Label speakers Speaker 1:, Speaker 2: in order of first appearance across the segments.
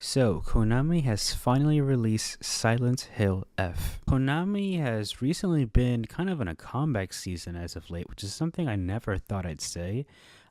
Speaker 1: So, Konami has finally released Silent Hill F. Konami has recently been kind of in a comeback season as of late, which is something I never thought I'd say.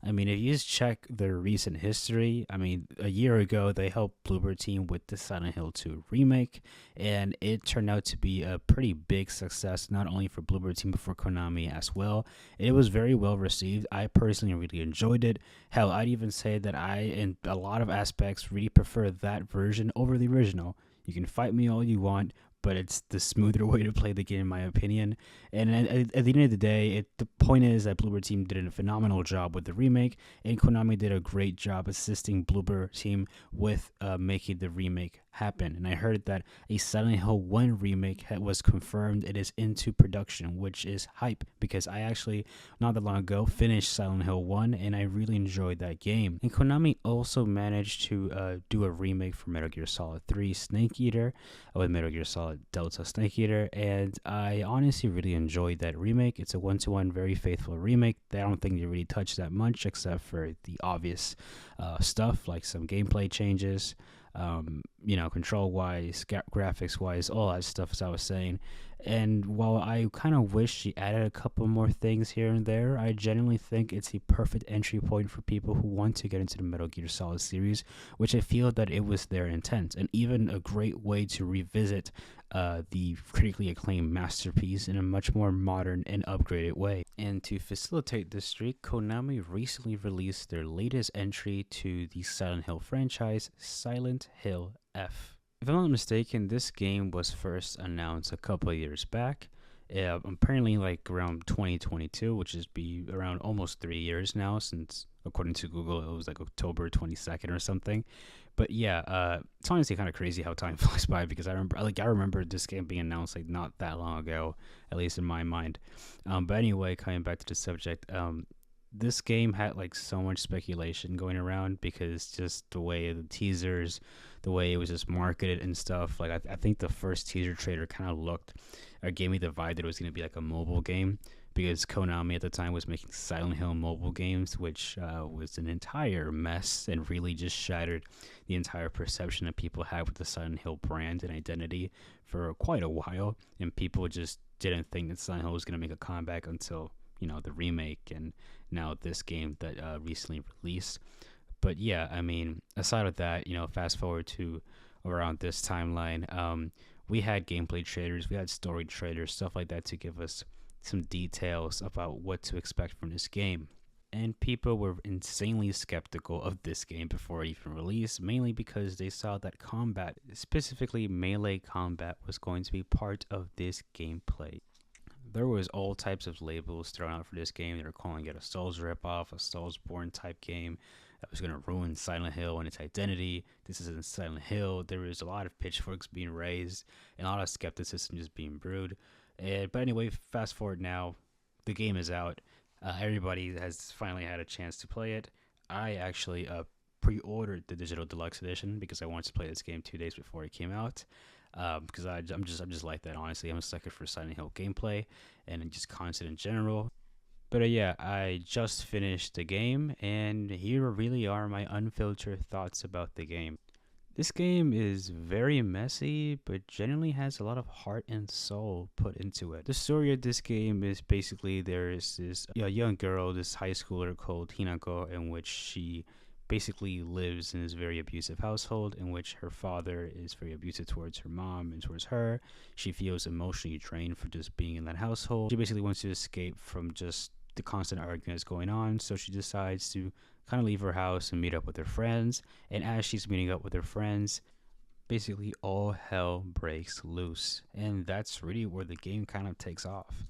Speaker 1: I mean, if you just check their recent history, I mean, a year ago they helped Bloober Team with the Silent Hill 2 remake, and it turned out to be a pretty big success, not only for Bloober Team but for Konami as well. It was very well received. I personally really enjoyed it. Hell, I'd even say that I, in a lot of aspects, really prefer that version over the original. You can fight me all you want, but it's the smoother way to play the game, in my opinion. And at the end of the day, the point is that Bloober Team did a phenomenal job with the remake, and Konami did a great job assisting Bloober Team with making the remake happen. And I heard that a Silent Hill 1 remake was confirmed. It is into production, which is hype because I actually, not that long ago, finished Silent Hill 1 and I really enjoyed that game. And Konami also managed to do a remake for Metal Gear Solid 3 Snake Eater with Metal Gear Solid Delta Snake Eater, and I honestly really enjoyed that remake. It's a one-to-one, very faithful remake. I don't think they really touched that much except for the obvious stuff like some gameplay changes, control wise, graphics wise, all that stuff, as I was saying. And while I kind of wish she added a couple more things here and there, I genuinely think it's a perfect entry point for people who want to get into the Metal Gear Solid series, which I feel that it was their intent, and even a great way to revisit the critically acclaimed masterpiece in a much more modern and upgraded way. And to facilitate this streak, Konami recently released their latest entry to the Silent Hill franchise, Silent Hill F. If I'm not mistaken, this game was first announced a couple of years back. Apparently, like around 2022, which is be around almost 3 years now, since according to Google, it was like October 22nd or something. But yeah, it's honestly kind of crazy how time flies by because I remember this game being announced like not that long ago, at least in my mind. But anyway, coming back to the subject, this game had like so much speculation going around because just the way the teasers, the way it was just marketed and stuff. Like I think the first teaser trailer kind of looked or gave me the vibe that it was going to be like a mobile game because Konami at the time was making Silent Hill mobile games, which was an entire mess and really just shattered the entire perception that people had with the Silent Hill brand and identity for quite a while. And people just didn't think that Silent Hill was going to make a comeback until the remake and now this game that recently released. But yeah, I mean, aside of that, fast forward to around this timeline, we had gameplay trailers, we had story trailers, stuff like that to give us some details about what to expect from this game. And people were insanely skeptical of this game before it even released, mainly because they saw that combat, specifically melee combat, was going to be part of this gameplay. There was all types of labels thrown out for this game. They were calling it a Souls ripoff, a Soulsborne type game that was going to ruin Silent Hill and its identity. This isn't Silent Hill. There was a lot of pitchforks being raised and a lot of skepticism just being brewed. But anyway, fast forward now, the game is out. Everybody has finally had a chance to play it. I actually pre-ordered the digital deluxe edition because I wanted to play this game 2 days before it came out. Because I'm just like that, honestly. I'm a sucker for Silent Hill gameplay and just content in general. But yeah, I just finished the game, and here really are my unfiltered thoughts about the game. This game is very messy, but generally has a lot of heart and soul put into it. The story of this game is basically there is this young girl, this high schooler called Hinako, in which she basically lives in this very abusive household in which her father is very abusive towards her mom and towards her. She feels emotionally drained for just being in that household. She basically wants to escape from just the constant arguments going on, so she decides to kind of leave her house and meet up with her friends. And as she's meeting up with her friends, basically all hell breaks loose, and that's really where the game kind of takes off.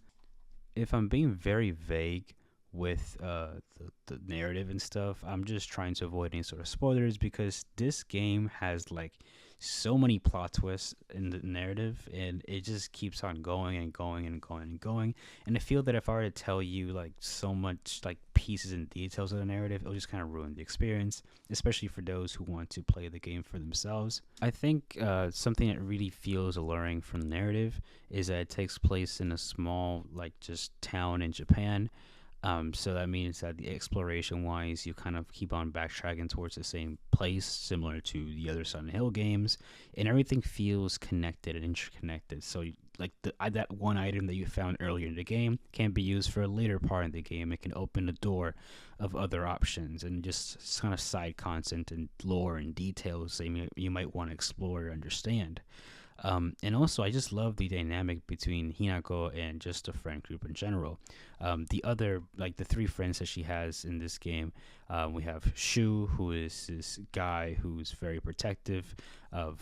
Speaker 1: If I'm being very vague with the narrative and stuff, I'm just trying to avoid any sort of spoilers because this game has like so many plot twists in the narrative and it just keeps on going and going and going and going. And I feel that if I were to tell you like so much like pieces and details of the narrative, it'll just kind of ruin the experience, especially for those who want to play the game for themselves. I think something that really feels alluring from the narrative is that it takes place in a small like just town in Japan. So that means that the exploration wise, you kind of keep on backtracking towards the same place, similar to the other Silent Hill games, and everything feels connected and interconnected. So, like that one item that you found earlier in the game can be used for a later part in the game. It can open the door of other options and just kind of side content and lore and details that you might want to explore or understand. And also, I just love the dynamic between Hinako and just the friend group in general. The other, like the three friends that she has in this game, we have Shu, who is this guy who's very protective of,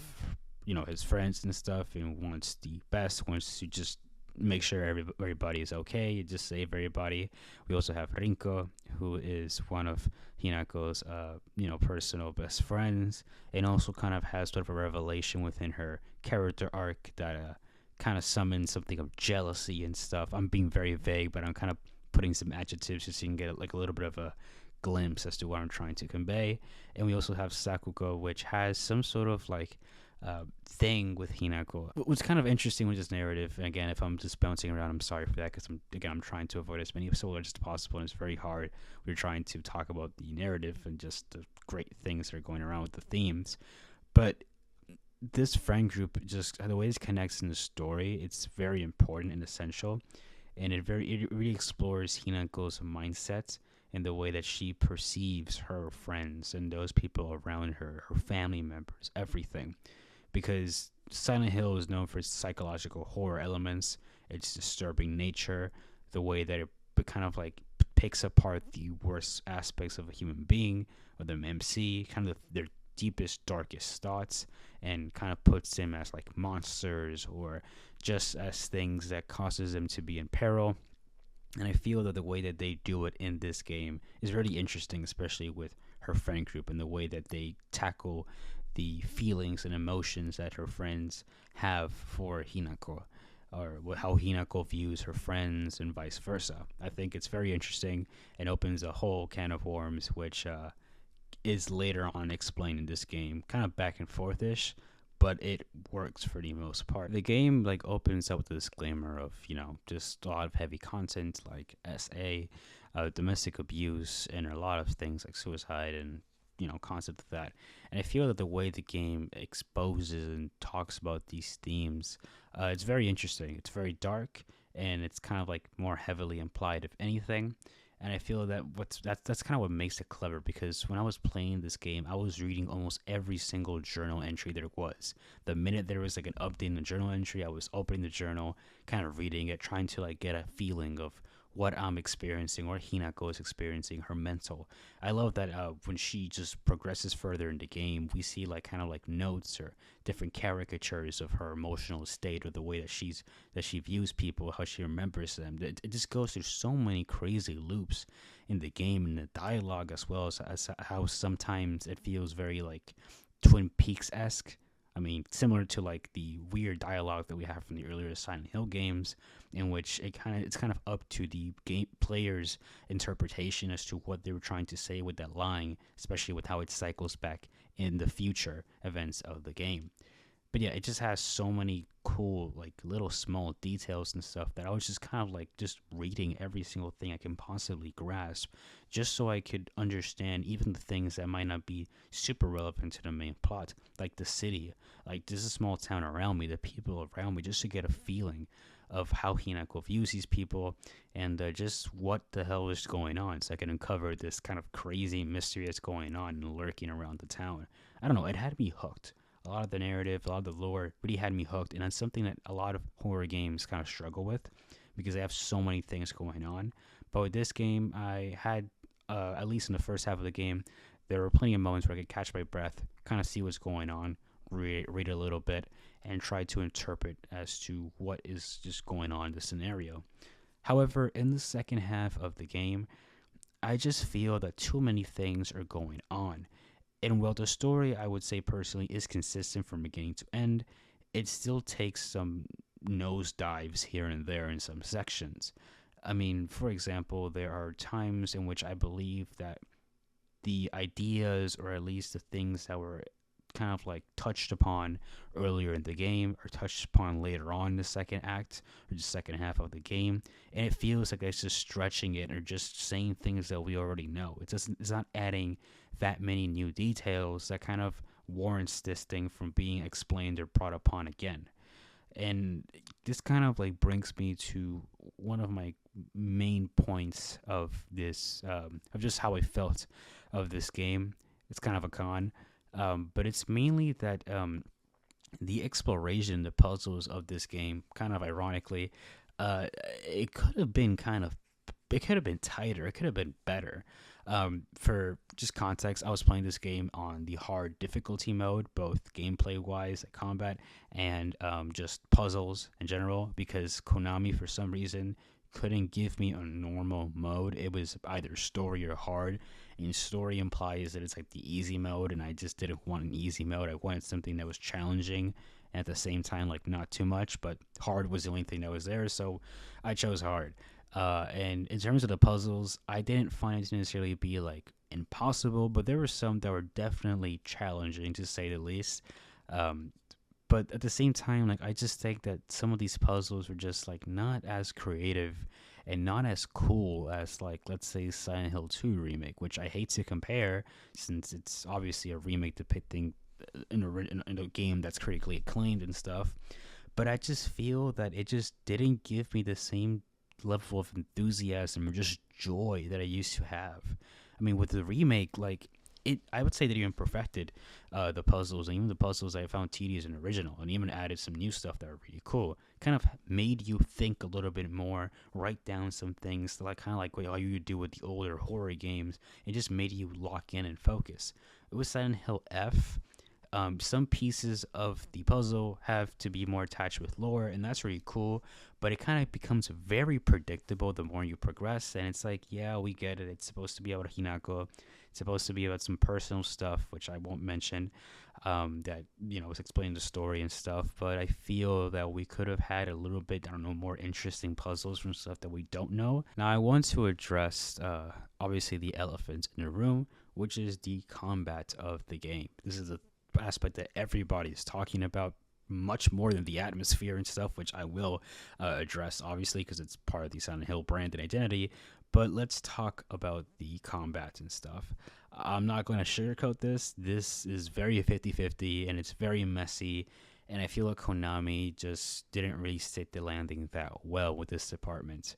Speaker 1: his friends and stuff, and wants the best, wants to just make sure everybody is okay, just save everybody. We also have Rinko, who is one of Hinako's, personal best friends, and also kind of has sort of a revelation within her character arc that kind of summons something of jealousy and stuff. I'm being very vague, but I'm kind of putting some adjectives just so you can get like a little bit of a glimpse as to what I'm trying to convey. And we also have Sakuko, which has some sort of like thing with Hinako. What's kind of interesting with this narrative, and again, if I'm just bouncing around, I'm sorry for that because I'm trying to avoid as many spoilers as possible, and it's very hard. We're trying to talk about the narrative and just the great things that are going around with the themes, but this friend group, just the way it connects in the story, it's very important and essential, and it really explores Hinako's mindset and the way that she perceives her friends and those people around her, her family members, everything. Because Silent Hill is known for its psychological horror elements, its disturbing nature, the way that it kind of like picks apart the worst aspects of a human being or the MC, kind of their deepest, darkest thoughts, and kind of puts them as like monsters or just as things that causes them to be in peril. And I feel that the way that they do it in this game is really interesting, especially with her friend group and the way that they tackle the feelings and emotions that her friends have for Hinako, or how Hinako views her friends and vice versa. I think it's very interesting and opens a whole can of worms, which is later on explained in this game, kind of back and forth-ish, but it works for the most part. The game like opens up with a disclaimer of just a lot of heavy content like SA, domestic abuse, and a lot of things like suicide and concept of that. And I feel that the way the game exposes and talks about these themes, it's very interesting. It's very dark, and it's kind of like more heavily implied, if anything. And I feel that that's kind of what makes it clever, because when I was playing this game, I was reading almost every single journal entry there was. The minute there was like an update in the journal entry, I was opening the journal, kind of reading it, trying to like get a feeling of what I'm experiencing or Hinako is experiencing, her mental. I love that when she just progresses further in the game, we see like kind of like notes or different caricatures of her emotional state or the way that she views people, how she remembers them. It just goes through so many crazy loops in the game, and the dialogue as well as how sometimes it feels very like Twin Peaks esque. I mean, similar to like the weird dialogue that we have from the earlier Silent Hill games, in which it's kind of up to the game player's interpretation as to what they were trying to say with that line, especially with how it cycles back in the future events of the game. But yeah, it just has so many cool like little small details and stuff that I was just kind of like just reading every single thing I can possibly grasp, just so I could understand even the things that might not be super relevant to the main plot, like the city, like this is a small town around me, the people around me, just to get a feeling of how Hinako views these people, and just what the hell is going on, so I can uncover this kind of crazy mystery that's going on and lurking around the town. I don't know, it had me hooked. A lot of the narrative, a lot of the lore really had me hooked, and that's something that a lot of horror games kind of struggle with because they have so many things going on. But with this game, I had, at least in the first half of the game, there were plenty of moments where I could catch my breath, kind of see what's going on, read a little bit, and try to interpret as to what is just going on in the scenario. However, in the second half of the game, I just feel that too many things are going on. And while the story, I would say personally, is consistent from beginning to end, it still takes some nosedives here and there in some sections. I mean, for example, there are times in which I believe that the ideas, or at least the things that were kind of like touched upon earlier in the game or touched upon later on in the second act or the second half of the game, and it feels like it's just stretching it or just saying things that we already know. It's not adding that many new details that kind of warrants this thing from being explained or brought upon again. And this kind of like brings me to one of my main points of this, of just how I felt of this game. It's kind of a con, but it's mainly that the exploration, the puzzles of this game, kind of ironically, uh, it could have been it could have been tighter. It could have been better. For just context, I was playing this game on the hard difficulty mode, both gameplay wise, like combat, and just puzzles in general, because Konami, for some reason, couldn't give me a normal mode. It was either story or hard, and story implies that it's like the easy mode, and I just didn't want an easy mode. I wanted something that was challenging and at the same time like not too much, but hard was the only thing that was there, so I chose hard. And in terms of the puzzles, I didn't find it to necessarily be like impossible, but there were some that were definitely challenging to say the least. Um, but at the same time, like I just think that some of these puzzles were just like not as creative and not as cool as, like, let's say Silent Hill 2 remake, which I hate to compare since it's obviously a remake depicting in a game that's critically acclaimed and stuff. But I just feel that it just didn't give me the same level of enthusiasm or just joy that I used to have. I mean, with the remake, like I would say that even perfected the puzzles, and even the puzzles I found tedious and original, and even added some new stuff that were really cool. Kind of made you think a little bit more, write down some things, like kind of like what you do with the older horror games. It just made you lock in and focus. It was Silent Hill F. Some pieces of the puzzle have to be more attached with lore, and that's really cool. But it kind of becomes very predictable the more you progress, and it's like, yeah, we get it. It's supposed to be about Hinako. It's supposed to be about some personal stuff, which I won't mention. That is explaining the story and stuff. But I feel that we could have had a little bit, I don't know, more interesting puzzles from stuff that we don't know. Now, I want to address, obviously, the elephant in the room, which is the combat of the game. This is a aspect that everybody is talking about much more than the atmosphere and stuff, which I will address, obviously, because it's part of the Silent Hill brand and identity. But let's talk about the combat and stuff. I'm not going to sugarcoat this. This is very 50-50, and it's very messy, and I feel like Konami just didn't really stick the landing that well with this department.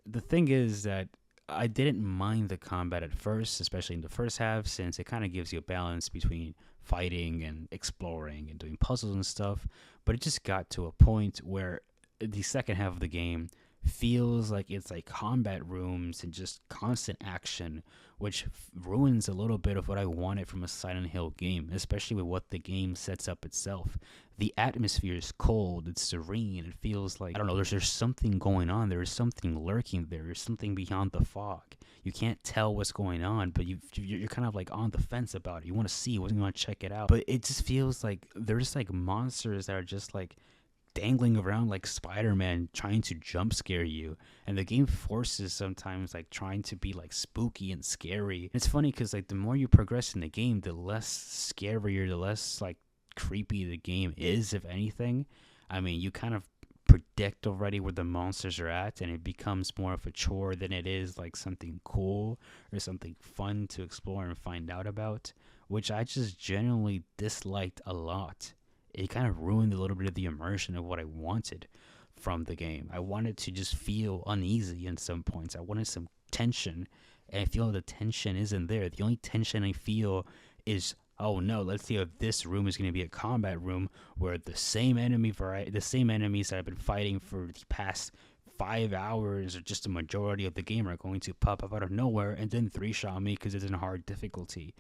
Speaker 1: The thing is that I didn't mind the combat at first, especially in the first half, since it kind of gives you a balance between fighting and exploring and doing puzzles and stuff. But it just got to a point where the second half of the game feels like it's like combat rooms and just constant action, which ruins a little bit of what I wanted from a Silent Hill game, especially with what the game sets up itself. The atmosphere is cold, it's serene, it feels like, I don't know, there's something going on, there's something lurking there, there's something beyond the fog. You can't tell what's going on, but you're kind of like on the fence about it. You want to see what, you want to check it out. But it just feels like there's like monsters that are just like dangling around like Spider-Man trying to jump scare you, and the game forces sometimes like trying to be like spooky and scary. It's funny because like the more you progress in the game, the less scarier, the less like creepy the game is, if anything. I mean, you kind of predict already where the monsters are at, and it becomes more of a chore than it is like something cool or something fun to explore and find out about, which I just genuinely disliked a lot. It kind of ruined a little bit of the immersion of what I wanted from the game. I wanted to just feel uneasy in some points. I wanted some tension, and I feel the tension isn't there. The only tension I feel is, oh no, let's see if this room is going to be a combat room where the same enemies that I've been fighting for the past 5 hours or just a majority of the game are going to pop up out of nowhere and then 3-shot me because it's in hard difficulty,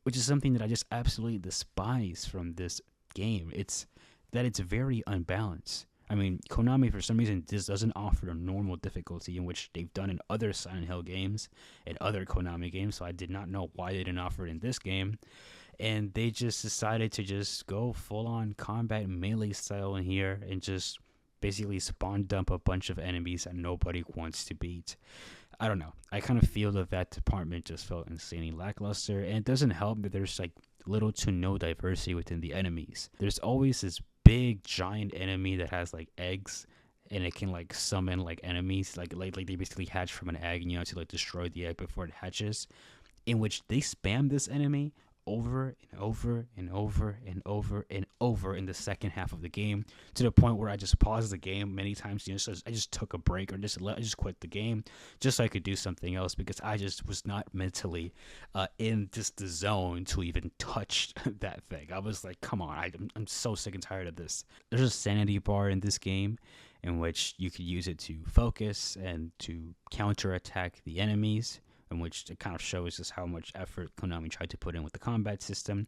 Speaker 1: which is something that I just absolutely despise from this game. It's very unbalanced. I mean, Konami, for some reason, this doesn't offer a normal difficulty, in which they've done in other Silent Hill games and other Konami games, so I did not know why they didn't offer it in this game. And they just decided to just go full-on combat melee style in here and just basically spawn dump a bunch of enemies that nobody wants to beat. I don't know. I kind of feel that department just felt insanely lackluster, and it doesn't help that there's like little to no diversity within the enemies. There's always this big giant enemy that has like eggs, and it can like summon like enemies, like they basically hatch from an egg, and you have to like destroy the egg before it hatches, in which they spam this enemy over and over and over and over and over in the second half of the game, to the point where I just paused the game many times. So I just took a break, or I just quit the game just so I could do something else, because I just was not mentally in just the zone to even touch that thing. I was like, come on, I'm so sick and tired of this. There's a sanity bar in this game in which you could use it to focus and to counterattack the enemies, in which it kind of shows just how much effort Konami tried to put in with the combat system.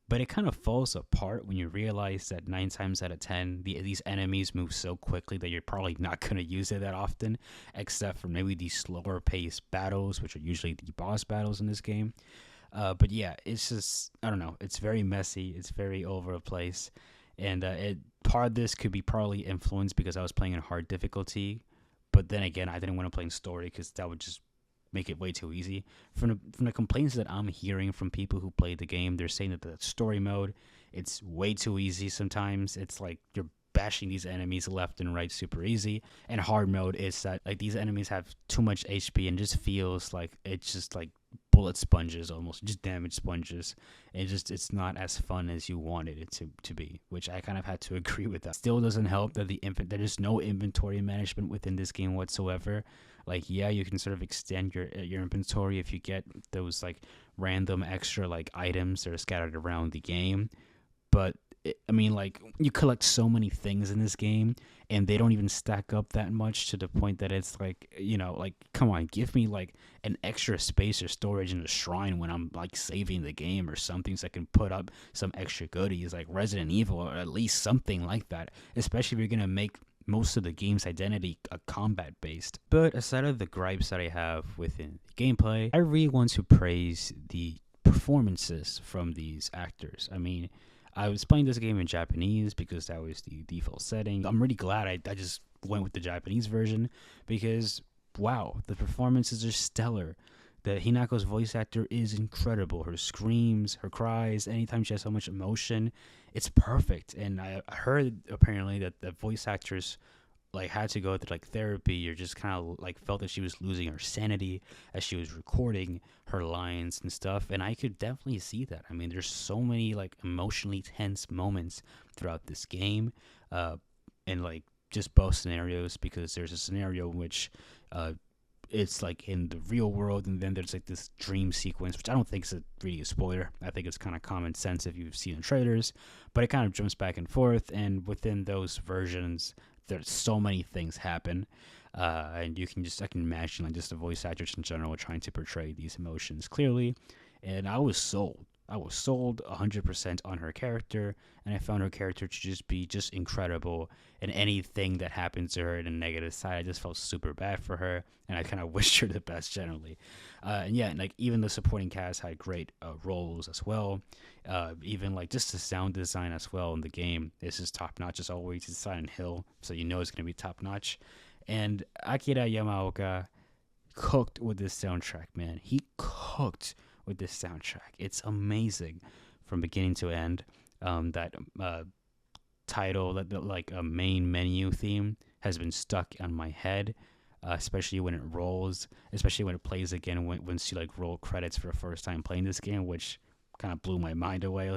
Speaker 1: But it kind of falls apart when you realize that 9 times out of 10, these enemies move so quickly that you're probably not going to use it that often, except for maybe these slower paced battles, which are usually the boss battles in this game. But yeah, it's just, I don't know, it's very messy, it's very over the place. And part of this could be probably influenced because I was playing in hard difficulty. But then again, I didn't want to play in story because that would just make it way too easy. From the complaints that I'm hearing from people who played the game, they're saying that the story mode, it's way too easy sometimes. It's like you're bashing these enemies left and right super easy. And hard mode is that like these enemies have too much HP and just feels like it's just like bullet sponges, almost just damage sponges. And it's not as fun as you wanted it to be, which I kind of had to agree with that. Still doesn't help that there is no inventory management within this game whatsoever. Like, yeah, you can sort of extend your inventory if you get those like random extra like items that are scattered around the game, but I mean, like, you collect so many things in this game, and they don't even stack up that much to the point that it's like, like, come on, give me like an extra space or storage in the shrine when I'm like saving the game or something, so I can put up some extra goodies like Resident Evil, or at least something like that. Especially if you're gonna make most of the game's identity combat based. But aside of the gripes that I have within the gameplay, I really want to praise the performances from these actors. I mean, I was playing this game in Japanese because that was the default setting. I'm really glad I just went with the Japanese version, because wow, the performances are stellar. The Hinako's voice actor is incredible. Her screams, her cries, anytime she has so much emotion, it's perfect. And I heard apparently that the voice actors like had to go through like therapy, or just kind of like felt that she was losing her sanity as she was recording her lines and stuff. And I could definitely see that. I mean, there's so many like emotionally tense moments throughout this game, and like just both scenarios, because there's a scenario in which it's like in the real world, and then there's like this dream sequence, which I don't think is really a spoiler. I think it's kind of common sense if you've seen the trailers, but it kind of jumps back and forth, and within those versions there's so many things happen, and I can imagine like just the voice actors in general trying to portray these emotions clearly. And I was sold 100% on her character, and I found her character to just be just incredible. And anything that happens to her in a negative side, I just felt super bad for her, and I kind of wished her the best generally. And yeah, like even the supporting cast had great roles as well. Even like just the sound design as well in the game is just top notch as always. It's Silent Hill, so you know it's gonna be top notch. And Akira Yamaoka cooked with this soundtrack, man. He cooked with this soundtrack. It's amazing from beginning to end. That title, that like a main menu theme, has been stuck on my head, especially when it rolls, especially when it plays again once you like roll credits for the first time playing this game, which kind of blew my mind away.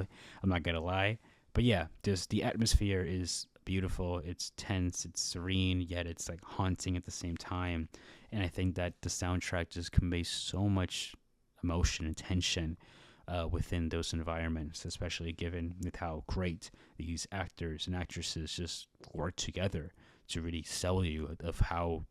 Speaker 1: I'm not gonna lie, but yeah, just the atmosphere is beautiful. It's tense, it's serene, yet it's like haunting at the same time. And I think that the soundtrack just conveys so much emotion and tension within those environments, especially given with how great these actors and actresses just work together to really sell you of how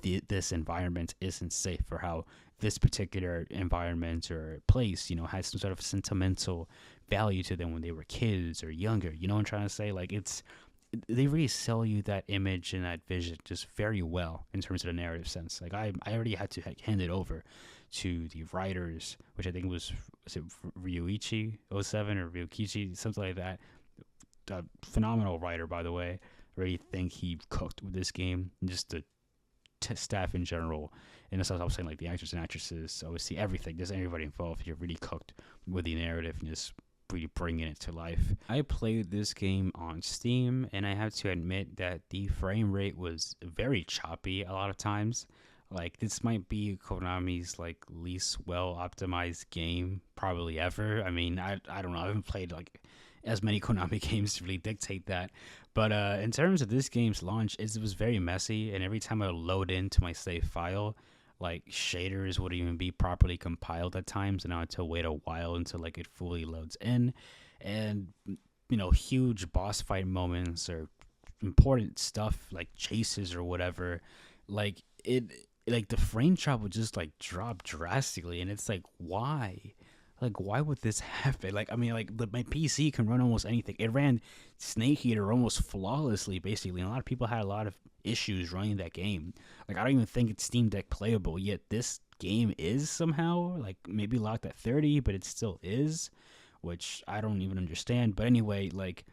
Speaker 1: this environment isn't safe, or how this particular environment or place has some sort of sentimental value to them when they were kids or younger. You know what I'm trying to say? Like, they really sell you that image and that vision just very well in terms of the narrative sense. Like, I already had to hand it over to the writers, which I think was it Ryuichi 07 or Ryukichi, something like that. A phenomenal writer, by the way. I really think he cooked with this game, and just the staff in general. And that's what I was saying, like the actors and actresses, obviously everything, just everybody involved. You're really cooked with the narrative and just really bringing it to life. I played this game on Steam, and I have to admit that the frame rate was very choppy a lot of times. Like this might be Konami's like least well optimized game probably ever. I mean, I don't know. I haven't played like as many Konami games to really dictate that. But in terms of this game's launch, it was very messy, and every time I would load into my save file, like shaders wouldn't even be properly compiled at times, and I had to wait a while until like it fully loads in. And huge boss fight moments or important stuff like chases or whatever, like like the frame drop would just like drop drastically, and it's like why would this happen? Like, I mean, like my PC can run almost anything. It ran Snake Eater almost flawlessly, basically. And a lot of people had a lot of issues running that game. Like, I don't even think it's Steam Deck playable. Yet this game is somehow like maybe locked at 30, but it still is, which I don't even understand. But anyway, like,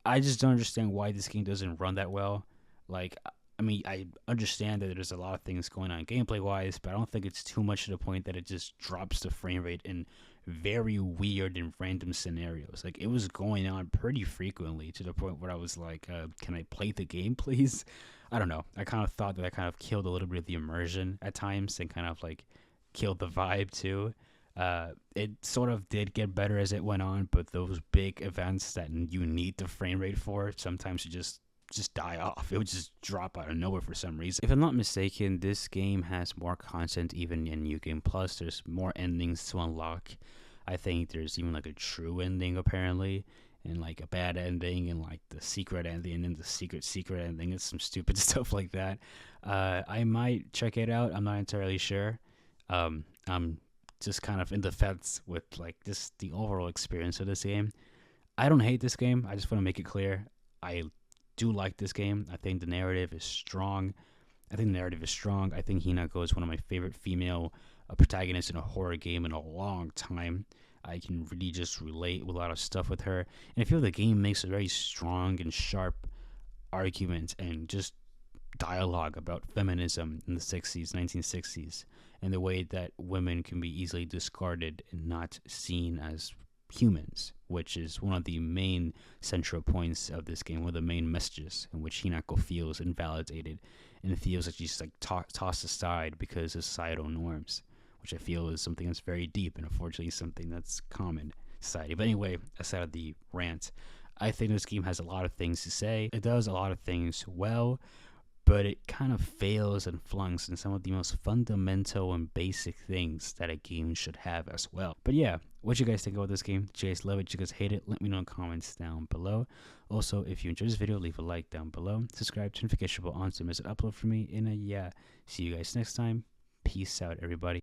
Speaker 1: I just don't understand why this game doesn't run that well. Like, I mean, I understand that there's a lot of things going on gameplay wise, but I don't think it's too much to the point that it just drops the frame rate in very weird and random scenarios. Like, it was going on pretty frequently to the point where I was like, can I play the game, please? I don't know. I kind of thought that I kind of killed a little bit of the immersion at times and kind of like killed the vibe too. It sort of did get better as it went on, but those big events that you need the frame rate for, sometimes you just die off. It would just drop out of nowhere for some reason. If I'm not mistaken, this game has more content even in New Game Plus. There's more endings to unlock. I think there's even like a true ending apparently, and like a bad ending, and like the secret ending, and then the secret ending. It's some stupid stuff like that. I might check it out. I'm not entirely sure. I'm just kind of in the fence with like just the overall experience of this game. I don't hate this game. I just want to make it clear. I do like this game. I think the narrative is strong. I think Hinako is one of my favorite female protagonists in a horror game in a long time. I can really just relate with a lot of stuff with her. And I feel the game makes a very strong and sharp argument and just dialogue about feminism in the 60s, 1960s, and the way that women can be easily discarded and not seen as humans, which is one of the main central points of this game, one of the main messages in which Hinako feels invalidated and feels that she's like tossed aside because of societal norms, which I feel is something that's very deep and unfortunately something that's common in society. But anyway, aside of the rant, I think this game has a lot of things to say. It does a lot of things well, but it kind of fails and flunks in some of the most fundamental and basic things that a game should have as well. But yeah, what you guys think about this game? Did you guys love it? Did you guys hate it? Let me know in the comments down below. Also, if you enjoyed this video, leave a like down below. Subscribe to notification bell on to miss an upload from me. And yeah, see you guys next time. Peace out, everybody.